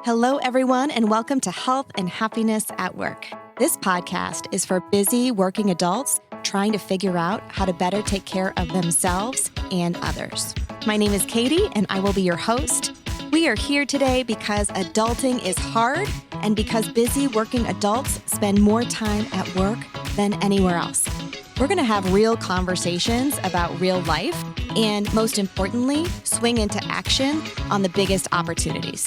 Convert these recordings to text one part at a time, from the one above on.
Hello, everyone, and welcome to Health and Happiness at Work. This podcast is for busy working adults trying to figure out how to better take care of themselves and others. My name is Katie, and I will be your host. We are here today because adulting is hard and because busy working adults spend more time at work than anywhere else. We're going to have real conversations about real life and, most importantly, swing into action on the biggest opportunities.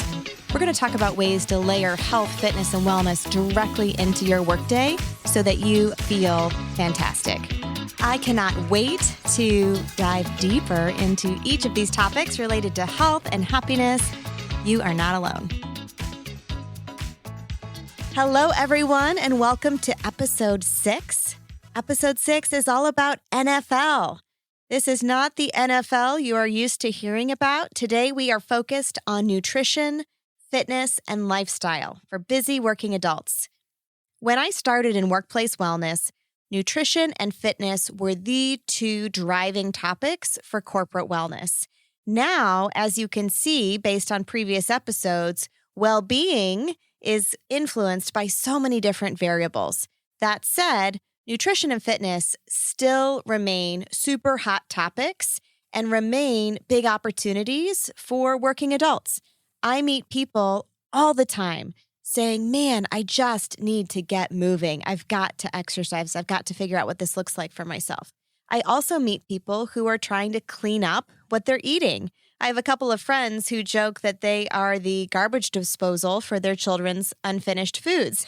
We're going to talk about ways to layer health, fitness, and wellness directly into your workday so that you feel fantastic. I cannot wait to dive deeper into each of these topics related to health and happiness. You are not alone. Hello, everyone, and welcome to episode 6. Episode 6 is all about NFL. This is not the NFL you are used to hearing about. Today, we are focused on nutrition, fitness, and lifestyle for busy working adults. When I started in workplace wellness, nutrition and fitness were the two driving topics for corporate wellness. Now, as you can see, based on previous episodes, well-being is influenced by so many different variables. That said, nutrition and fitness still remain super hot topics and remain big opportunities for working adults. I meet people all the time saying, man, I just need to get moving. I've got to exercise. I've got to figure out what this looks like for myself. I also meet people who are trying to clean up what they're eating. I have a couple of friends who joke that they are the garbage disposal for their children's unfinished foods.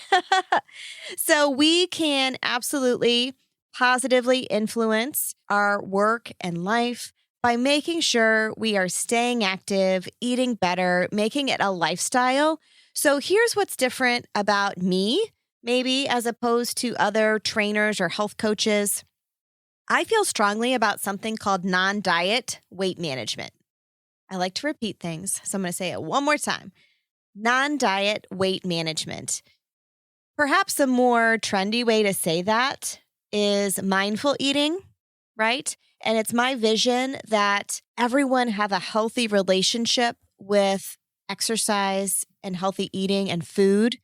So we can absolutely positively influence our work and life by making sure we are staying active, eating better, making it a lifestyle. So here's what's different about me, maybe as opposed to other trainers or health coaches. I feel strongly about something called non-diet weight management. I like to repeat things, so I'm going to say it one more time. Non-diet weight management. Perhaps a more trendy way to say that is mindful eating, right? And it's my vision that everyone have a healthy relationship with exercise and healthy eating and food,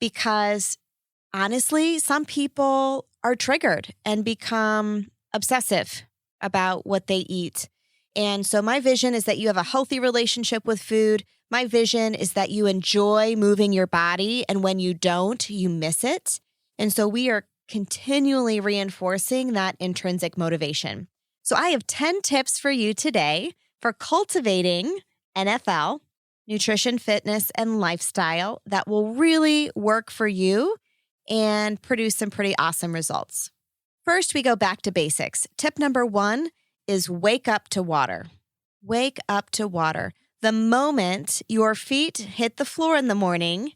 because honestly, some people are triggered and become obsessive about what they eat. And so my vision is that you have a healthy relationship with food. My vision is that you enjoy moving your body, and when you don't, you miss it. And so we are continually reinforcing that intrinsic motivation. So I have 10 tips for you today for cultivating NFL, nutrition, fitness, and lifestyle that will really work for you and produce some pretty awesome results. First, we go back to basics. Tip number 1 is wake up to water. Wake up to water. The moment your feet hit the floor in the morning,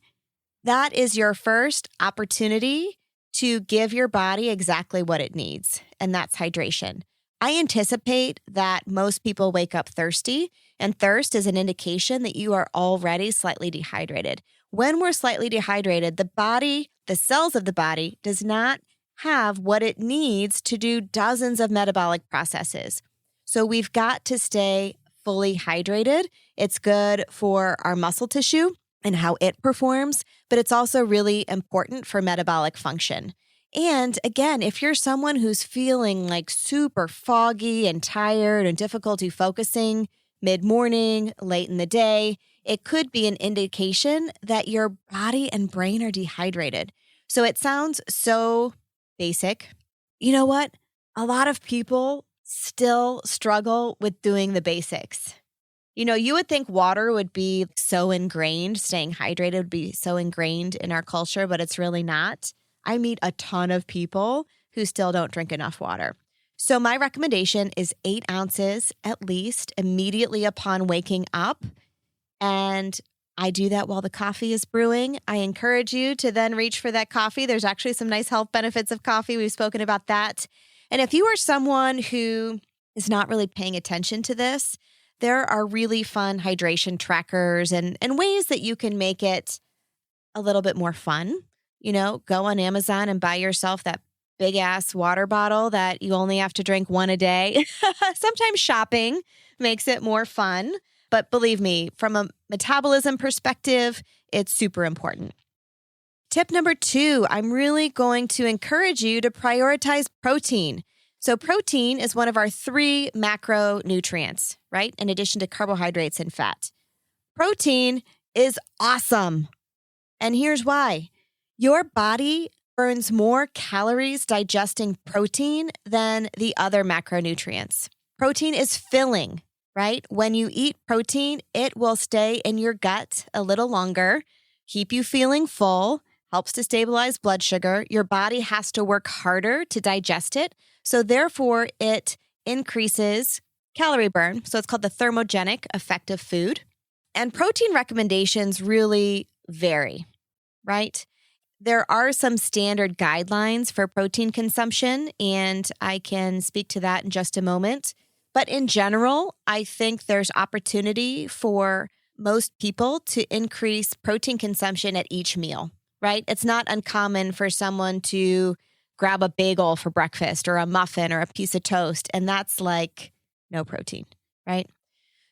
that is your first opportunity to give your body exactly what it needs, and that's hydration. I anticipate that most people wake up thirsty, and thirst is an indication that you are already slightly dehydrated. When we're slightly dehydrated, the cells of the body does not have what it needs to do dozens of metabolic processes. So we've got to stay fully hydrated. It's good for our muscle tissue and how it performs, but it's also really important for metabolic function. And again, if you're someone who's feeling like super foggy and tired and difficulty focusing mid-morning, late in the day, it could be an indication that your body and brain are dehydrated. So it sounds so basic. You know what? A lot of people still struggle with doing the basics. You know, you would think water would be so ingrained, staying hydrated would be so ingrained in our culture, but it's really not. I meet a ton of people who still don't drink enough water. So my recommendation is 8 ounces at least immediately upon waking up. And I do that while the coffee is brewing. I encourage you to then reach for that coffee. There's actually some nice health benefits of coffee. We've spoken about that. And if you are someone who is not really paying attention to this, there are really fun hydration trackers and ways that you can make it a little bit more fun. You know, go on Amazon and buy yourself that big ass water bottle that you only have to drink one a day. Sometimes shopping makes it more fun. But believe me, from a metabolism perspective, it's super important. Tip number 2, I'm really going to encourage you to prioritize protein. So protein is one of our 3 macronutrients, right? In addition to carbohydrates and fat. Protein is awesome. And here's why. Your body burns more calories digesting protein than the other macronutrients. Protein is filling, right? When you eat protein, it will stay in your gut a little longer, keep you feeling full, helps to stabilize blood sugar. Your body has to work harder to digest it. So therefore, it increases calorie burn. So it's called the thermogenic effect of food. And protein recommendations really vary, right? There are some standard guidelines for protein consumption, and I can speak to that in just a moment. But in general, I think there's opportunity for most people to increase protein consumption at each meal, right? It's not uncommon for someone to grab a bagel for breakfast or a muffin or a piece of toast, and that's like no protein, right?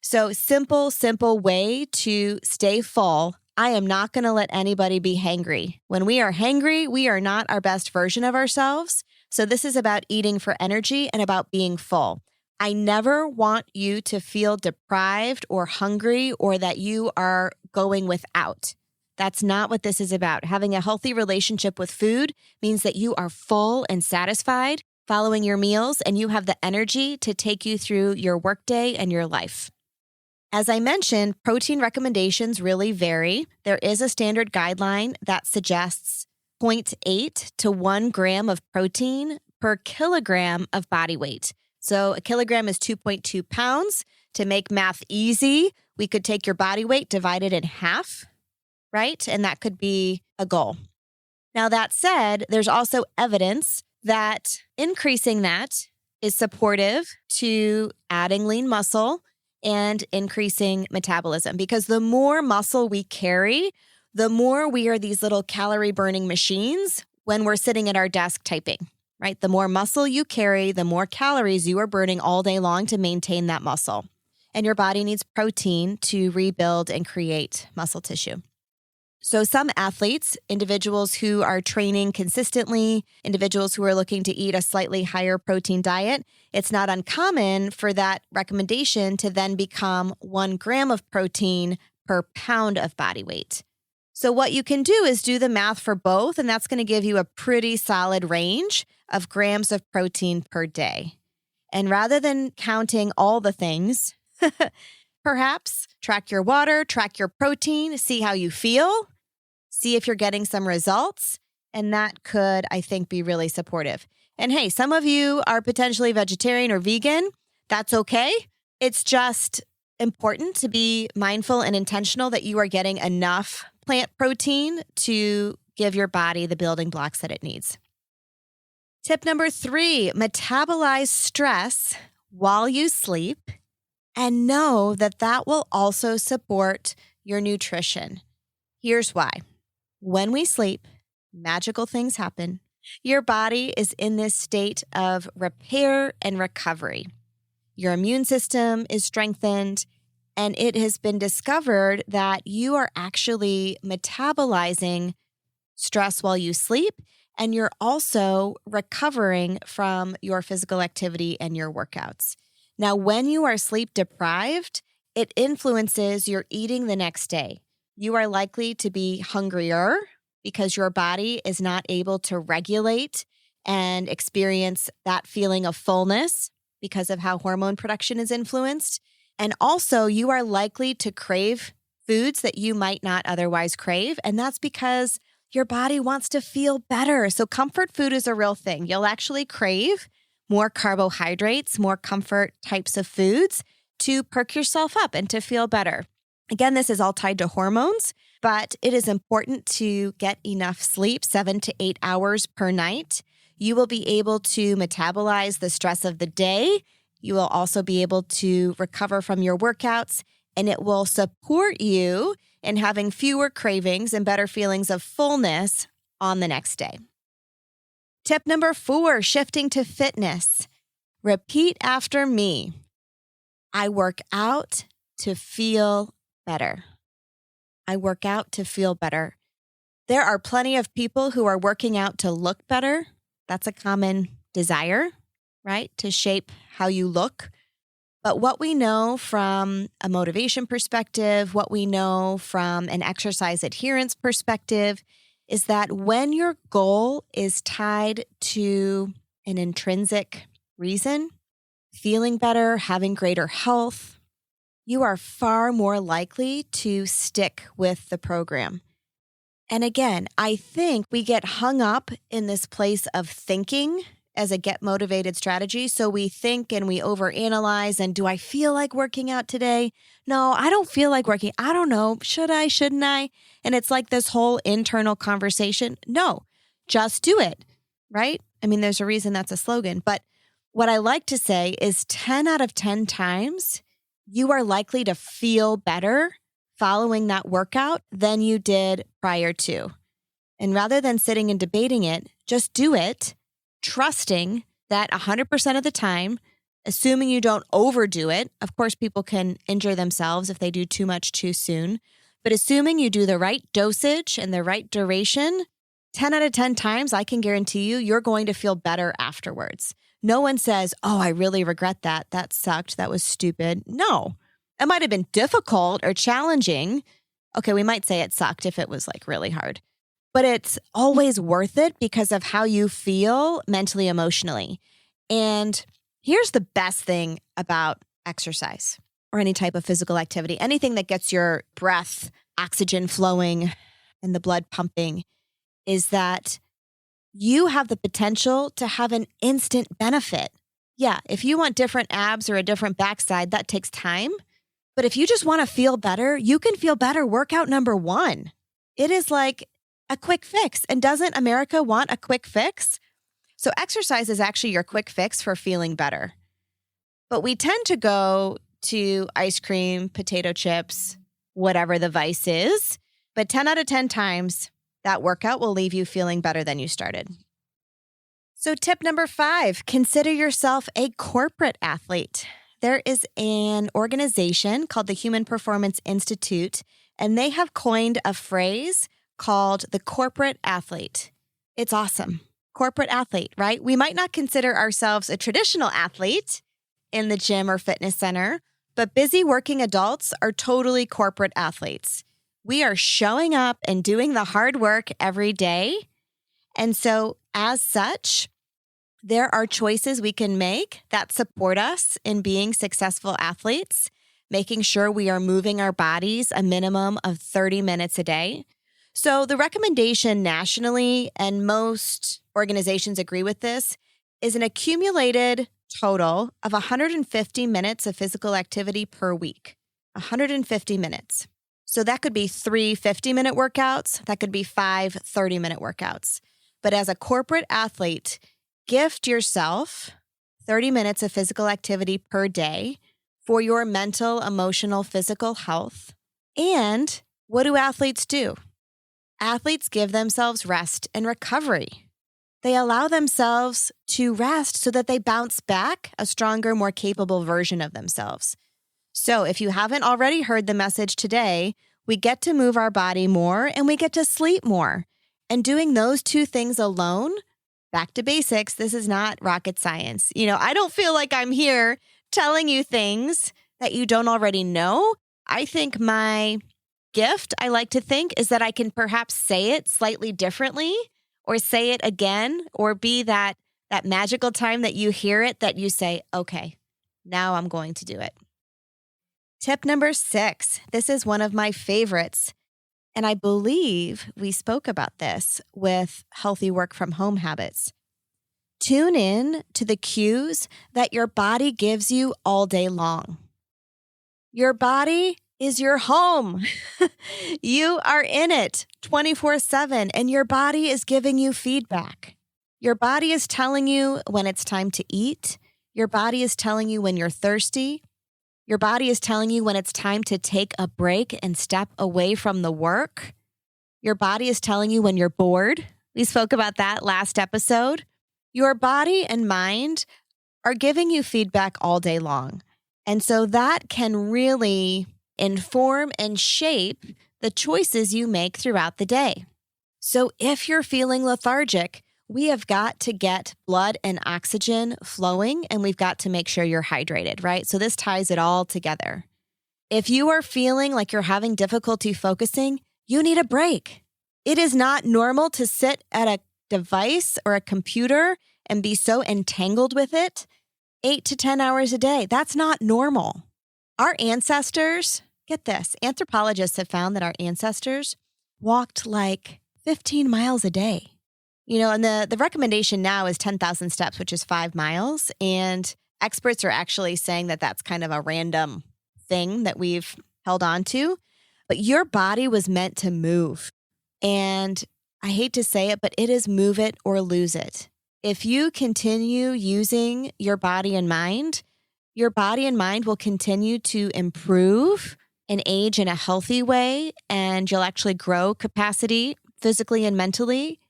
So simple way to stay full. I am not going to let anybody be hangry. When we are hangry, we are not our best version of ourselves. So this is about eating for energy and about being full. I never want you to feel deprived or hungry or that you are going without. That's not what this is about. Having a healthy relationship with food means that you are full and satisfied following your meals, and you have the energy to take you through your workday and your life. As I mentioned, protein recommendations really vary. There is a standard guideline that suggests 0.8 to 1 gram of protein per kilogram of body weight. So a kilogram is 2.2 pounds. To make math easy, we could take your body weight, divide it in half, right? And that could be a goal. Now, that said, there's also evidence that increasing that is supportive to adding lean muscle and increasing metabolism, because the more muscle we carry, the more we are these little calorie burning machines when we're sitting at our desk typing, right? The more muscle you carry, the more calories you are burning all day long to maintain that muscle. And your body needs protein to rebuild and create muscle tissue. So some athletes, individuals who are training consistently, individuals who are looking to eat a slightly higher protein diet, it's not uncommon for that recommendation to then become 1 gram of protein per pound of body weight. So what you can do is do the math for both, and that's going to give you a pretty solid range of grams of protein per day. And rather than counting all the things, perhaps track your water, track your protein, see how you feel, see if you're getting some results, and that could, I think, be really supportive. And hey, some of you are potentially vegetarian or vegan. That's okay. It's just important to be mindful and intentional that you are getting enough plant protein to give your body the building blocks that it needs. Tip number 3, metabolize stress while you sleep, and know that that will also support your nutrition. Here's why. When we sleep, magical things happen. Your body is in this state of repair and recovery. Your immune system is strengthened, and it has been discovered that you are actually metabolizing stress while you sleep, and you're also recovering from your physical activity and your workouts. Now, when you are sleep deprived, it influences your eating the next day. You are likely to be hungrier because your body is not able to regulate and experience that feeling of fullness because of how hormone production is influenced. And also, you are likely to crave foods that you might not otherwise crave. And that's because your body wants to feel better. So comfort food is a real thing. You'll actually crave more carbohydrates, more comfort types of foods to perk yourself up and to feel better. Again, this is all tied to hormones, but it is important to get enough sleep, 7 to 8 hours per night. You will be able to metabolize the stress of the day. You will also be able to recover from your workouts, and it will support you in having fewer cravings and better feelings of fullness on the next day. Tip number 4, shifting to fitness. Repeat after me. I work out to feel better. I work out to feel better. There are plenty of people who are working out to look better. That's a common desire, right? To shape how you look. But what we know from a motivation perspective, what we know from an exercise adherence perspective, is that when your goal is tied to an intrinsic reason, feeling better, having greater health, you are far more likely to stick with the program. And again, I think we get hung up in this place of thinking as a get motivated strategy. So we think and we overanalyze and do I feel like working out today? No, I don't feel like working. I don't know. Should I? Shouldn't I? And it's like this whole internal conversation. No, just do it, right? I mean, there's a reason that's a slogan. But what I like to say is 10 out of 10 times, you are likely to feel better following that workout than you did prior to. And rather than sitting and debating it, just do it, trusting that 100% of the time, assuming you don't overdo it. Of course, people can injure themselves if they do too much too soon. But assuming you do the right dosage and the right duration, 10 out of 10 times, I can guarantee you, you're going to feel better afterwards. No one says, oh, I really regret that. That sucked. That was stupid. No, it might have been difficult or challenging. Okay, we might say it sucked if it was like really hard. But it's always worth it because of how you feel mentally, emotionally. And here's the best thing about exercise or any type of physical activity, anything that gets your breath, oxygen flowing, and the blood pumping, is that you have the potential to have an instant benefit. Yeah, if you want different abs or a different backside, that takes time. But if you just want to feel better, you can feel better. Workout number one. It is like a quick fix. And doesn't America want a quick fix? So exercise is actually your quick fix for feeling better. But we tend to go to ice cream, potato chips, whatever the vice is. But 10 out of 10 times, that workout will leave you feeling better than you started. So tip number 5, consider yourself a corporate athlete. There is an organization called the Human Performance Institute, and they have coined a phrase called the corporate athlete. It's awesome. Corporate athlete, right? We might not consider ourselves a traditional athlete in the gym or fitness center, but busy working adults are totally corporate athletes. We are showing up and doing the hard work every day. And so as such, there are choices we can make that support us in being successful athletes, making sure we are moving our bodies a minimum of 30 minutes a day. So the recommendation nationally, and most organizations agree with this, is an accumulated total of 150 minutes of physical activity per week. 150 minutes. So that could be 3 50-minute workouts. That could be 5 30-minute workouts. But as a corporate athlete, gift yourself 30 minutes of physical activity per day for your mental, emotional, physical health. And what do athletes do? Athletes give themselves rest and recovery. They allow themselves to rest so that they bounce back a stronger, more capable version of themselves. So if you haven't already heard the message today, we get to move our body more and we get to sleep more. And doing those two things alone, back to basics, this is not rocket science. I don't feel like I'm here telling you things that you don't already know. I think my gift, I like to think, is that I can perhaps say it slightly differently or say it again or be that magical time that you hear it that you say, okay, now I'm going to do it. Tip number 6. This is one of my favorites. And I believe we spoke about this with healthy work from home habits. Tune in to the cues that your body gives you all day long. Your body is your home. You are in it 24/7, and your body is giving you feedback. Your body is telling you when it's time to eat. Your body is telling you when you're thirsty. Your body is telling you when it's time to take a break and step away from the work. Your body is telling you when you're bored. We spoke about that last episode. Your body and mind are giving you feedback all day long. And so that can really inform and shape the choices you make throughout the day. So if you're feeling lethargic, we have got to get blood and oxygen flowing, and we've got to make sure you're hydrated, right? So this ties it all together. If you are feeling like you're having difficulty focusing, you need a break. It is not normal to sit at a device or a computer and be so entangled with it 8 to 10 hours a day. That's not normal. Our ancestors, get this, anthropologists have found that our ancestors walked like 15 miles a day. And the recommendation now is 10,000 steps, which is 5 miles. And experts are actually saying that that's kind of a random thing that we've held on to. But your body was meant to move. And I hate to say it, but it is move it or lose it. If you continue using your body and mind will continue to improve and age in a healthy way, and you'll actually grow capacity physically and mentally.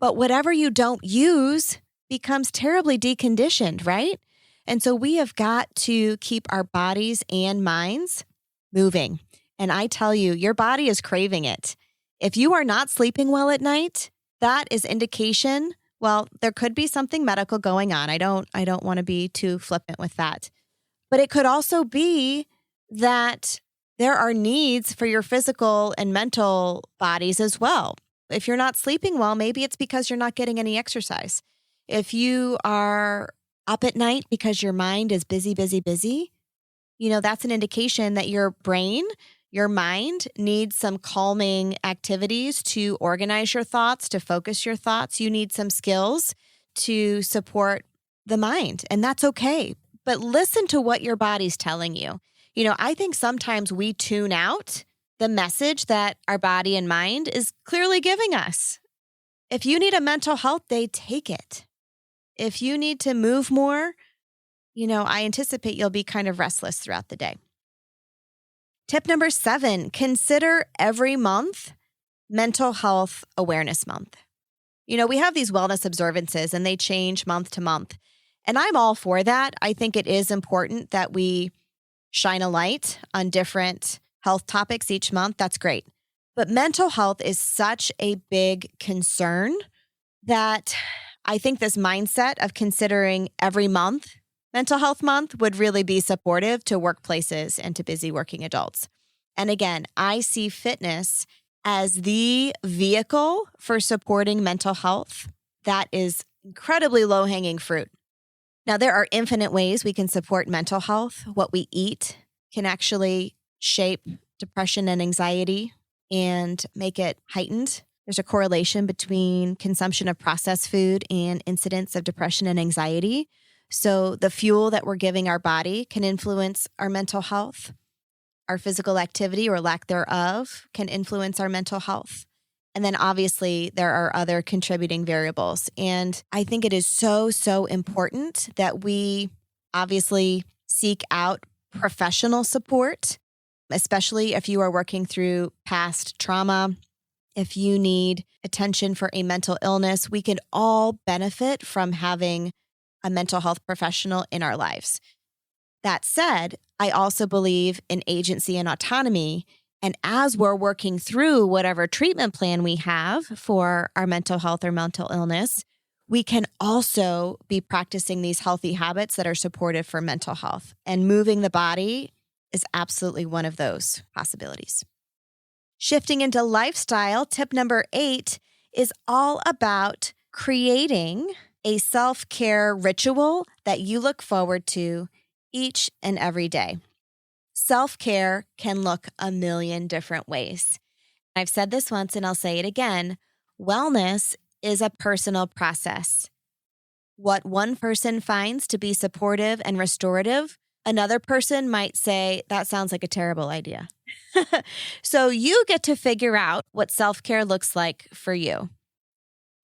But whatever you don't use becomes terribly deconditioned, right? And so we have got to keep our bodies and minds moving. And I tell you, your body is craving it. If you are not sleeping well at night, that is indication, well, there could be something medical going on. I don't want to be too flippant with that. But it could also be that there are needs for your physical and mental bodies as well. If you're not sleeping well, maybe it's because you're not getting any exercise. If you are up at night because your mind is busy, that's an indication that your brain, your mind needs some calming activities to organize your thoughts, to focus your thoughts. You need some skills to support the mind, and that's okay. But listen to what your body's telling you. I think sometimes we tune out the message that our body and mind is clearly giving us. If you need a mental health day, take it. If you need to move more, I anticipate you'll be kind of restless throughout the day. Tip number 7, consider every month Mental Health Awareness Month. We have these wellness observances and they change month to month. And I'm all for that. I think it is important that we shine a light on different health topics each month. That's great. But mental health is such a big concern that I think this mindset of considering every month Mental Health Month would really be supportive to workplaces and to busy working adults. And again, I see fitness as the vehicle for supporting mental health. That is incredibly low-hanging fruit. Now, there are infinite ways we can support mental health. What we eat can actually shape depression and anxiety and make it heightened. There's a correlation between consumption of processed food and incidence of depression and anxiety. So the fuel that we're giving our body can influence our mental health. Our physical activity or lack thereof can influence our mental health. And then obviously there are other contributing variables. And I think it is so, so important that we obviously seek out professional support, especially if you are working through past trauma. If you need attention for a mental illness, we can all benefit from having a mental health professional in our lives. That said, I also believe in agency and autonomy. And as we're working through whatever treatment plan we have for our mental health or mental illness, we can also be practicing these healthy habits that are supportive for mental health. And moving the body is absolutely one of those possibilities. Shifting into lifestyle, tip number 8 is all about creating a self-care ritual that you look forward to each and every day. Self-care can look a million different ways. I've said this once and I'll say it again. Wellness is a personal process. What one person finds to be supportive and restorative, another person might say, that sounds like a terrible idea. So you get to figure out what self-care looks like for you.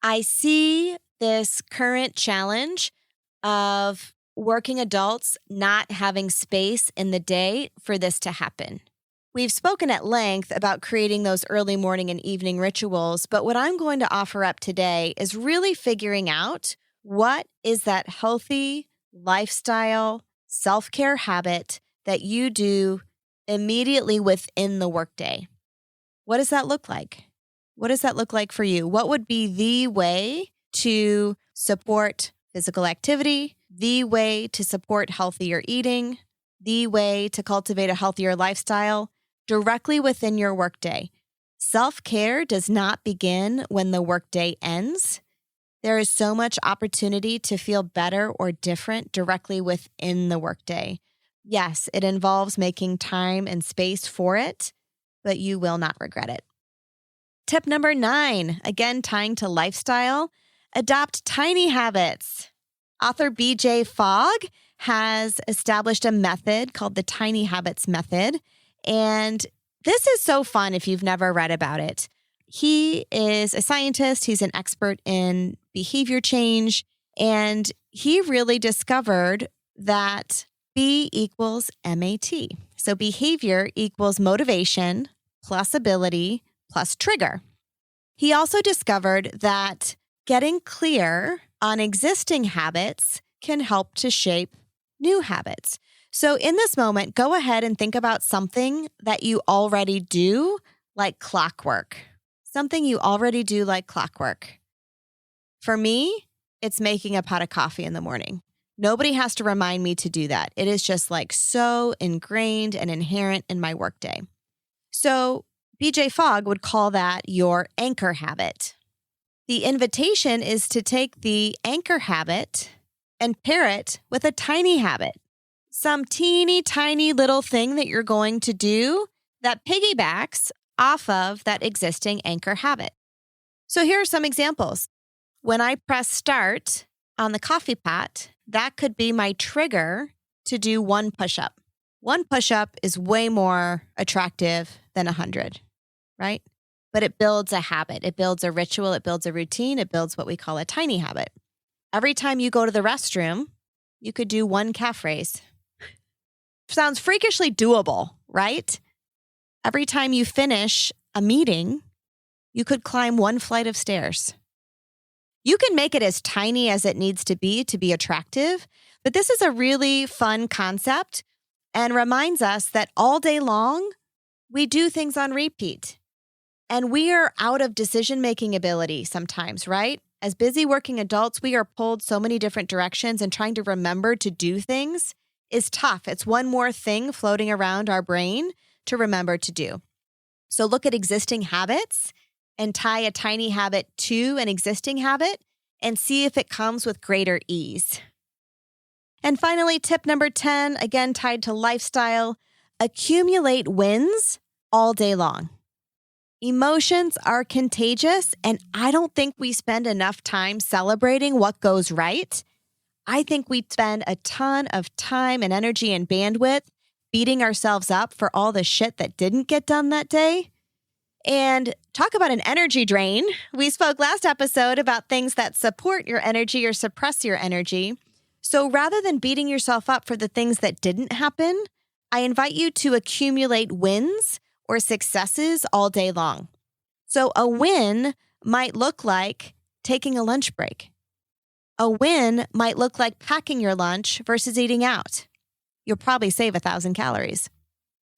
I see this current challenge of working adults not having space in the day for this to happen. We've spoken at length about creating those early morning and evening rituals, but what I'm going to offer up today is really figuring out what is that healthy lifestyle self-care habit that you do immediately within the workday. What does that look like? What does that look like for you? What would be the way to support physical activity, the way to support healthier eating, the way to cultivate a healthier lifestyle directly within your workday? Self-care does not begin when the workday ends. There is so much opportunity to feel better or different directly within the workday. Yes, it involves making time and space for it, but you will not regret it. Tip number 9, again, tying to lifestyle, adopt tiny habits. Author BJ Fogg has established a method called the Tiny Habits Method. And this is so fun if you've never read about it. He is a scientist. He's an expert in behavior change. And he really discovered that B equals MAT. So behavior equals motivation plus ability plus trigger. He also discovered that getting clear on existing habits can help to shape new habits. So in this moment, go ahead and think about something that you already do like clockwork. Something you already do like clockwork. For me, it's making a pot of coffee in the morning. Nobody has to remind me to do that. It is just like so ingrained and inherent in my workday. So BJ Fogg would call that your anchor habit. The invitation is to take the anchor habit and pair it with a tiny habit. Some teeny tiny little thing that you're going to do that piggybacks off of that existing anchor habit. So here are some examples. When I press start on the coffee pot, that could be my trigger to do one push-up. One push-up is way more attractive than 100, right? But it builds a habit. It builds a ritual. It builds a routine. It builds what we call a tiny habit. Every time you go to the restroom, you could do one calf raise. Sounds freakishly doable, right? Every time you finish a meeting, you could climb one flight of stairs. You can make it as tiny as it needs to be attractive, but this is a really fun concept and reminds us that all day long, we do things on repeat. And we are out of decision-making ability sometimes, right? As busy working adults, we are pulled so many different directions, and trying to remember to do things is tough. It's one more thing floating around our brain to remember to do. So look at existing habits and tie a tiny habit to an existing habit and see if it comes with greater ease. And finally, tip number 10, again tied to lifestyle, accumulate wins all day long. Emotions are contagious, and I don't think we spend enough time celebrating what goes right. I think we spend a ton of time and energy and bandwidth beating ourselves up for all the shit that didn't get done that day. And talk about an energy drain. We spoke last episode about things that support your energy or suppress your energy. So rather than beating yourself up for the things that didn't happen, I invite you to accumulate wins or successes all day long. So a win might look like taking a lunch break. A win might look like packing your lunch versus eating out. You'll probably save 1,000 calories.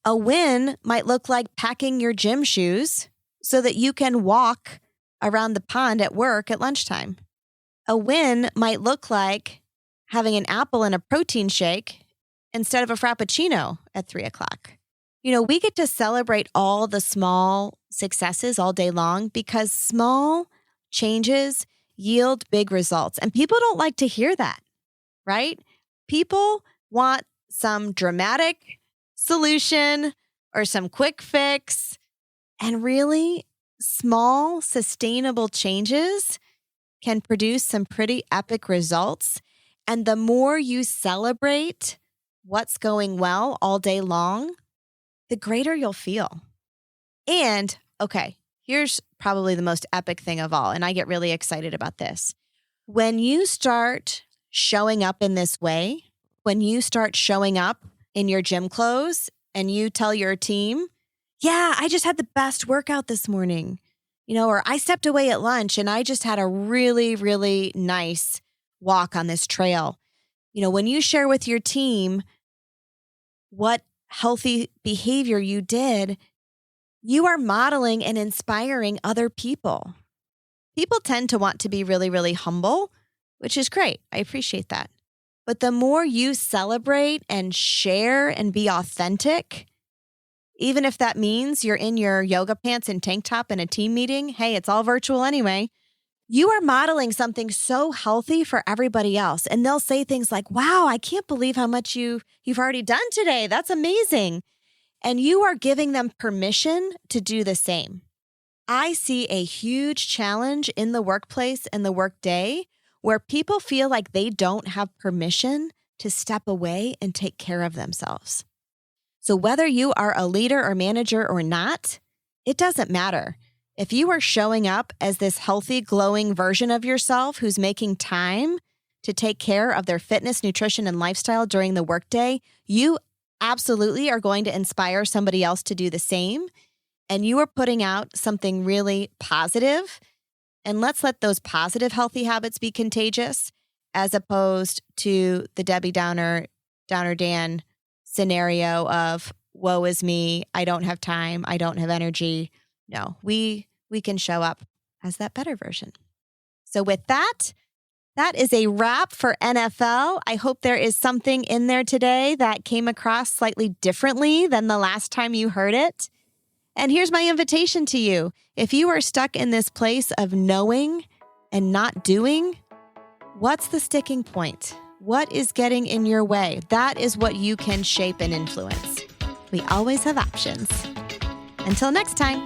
A win might look like packing your gym shoes so that you can walk around the pond at work at lunchtime. A win might look like having an apple and a protein shake instead of a frappuccino at 3 o'clock. You know, we get to celebrate all the small successes all day long because small changes yield big results. And people don't like to hear that, right? People want some dramatic solution or some quick fix. And really, small, sustainable changes can produce some pretty epic results. And the more you celebrate what's going well all day long, the greater you'll feel. And, okay, here's probably the most epic thing of all, and I get really excited about this. When you start showing up in this way, when you start showing up in your gym clothes and you tell your team, yeah, I just had the best workout this morning, or I stepped away at lunch and I just had a really, really nice walk on this trail. When you share with your team, what healthy behavior you did, you are modeling and inspiring other people. People tend to want to be really, really humble, which is great. I appreciate that. But the more you celebrate and share and be authentic, even if that means you're in your yoga pants and tank top in a team meeting, hey, it's all virtual anyway, you are modeling something so healthy for everybody else. And they'll say things like, wow, I can't believe how much you've already done today. That's amazing. And you are giving them permission to do the same. I see a huge challenge in the workplace and the workday where people feel like they don't have permission to step away and take care of themselves. So whether you are a leader or manager or not, it doesn't matter. If you are showing up as this healthy, glowing version of yourself who's making time to take care of their fitness, nutrition, and lifestyle during the workday, you absolutely are going to inspire somebody else to do the same. And you are putting out something really positive. And let's let those positive, healthy habits be contagious as opposed to the Debbie Downer Dan scenario of, woe is me, I don't have time, I don't have energy. No, we can show up as that better version. So with that is a wrap for NFL. I hope there is something in there today that came across slightly differently than the last time you heard it. And here's my invitation to you. If you are stuck in this place of knowing and not doing, what's the sticking point? What is getting in your way? That is what you can shape and influence. We always have options. Until next time.